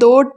2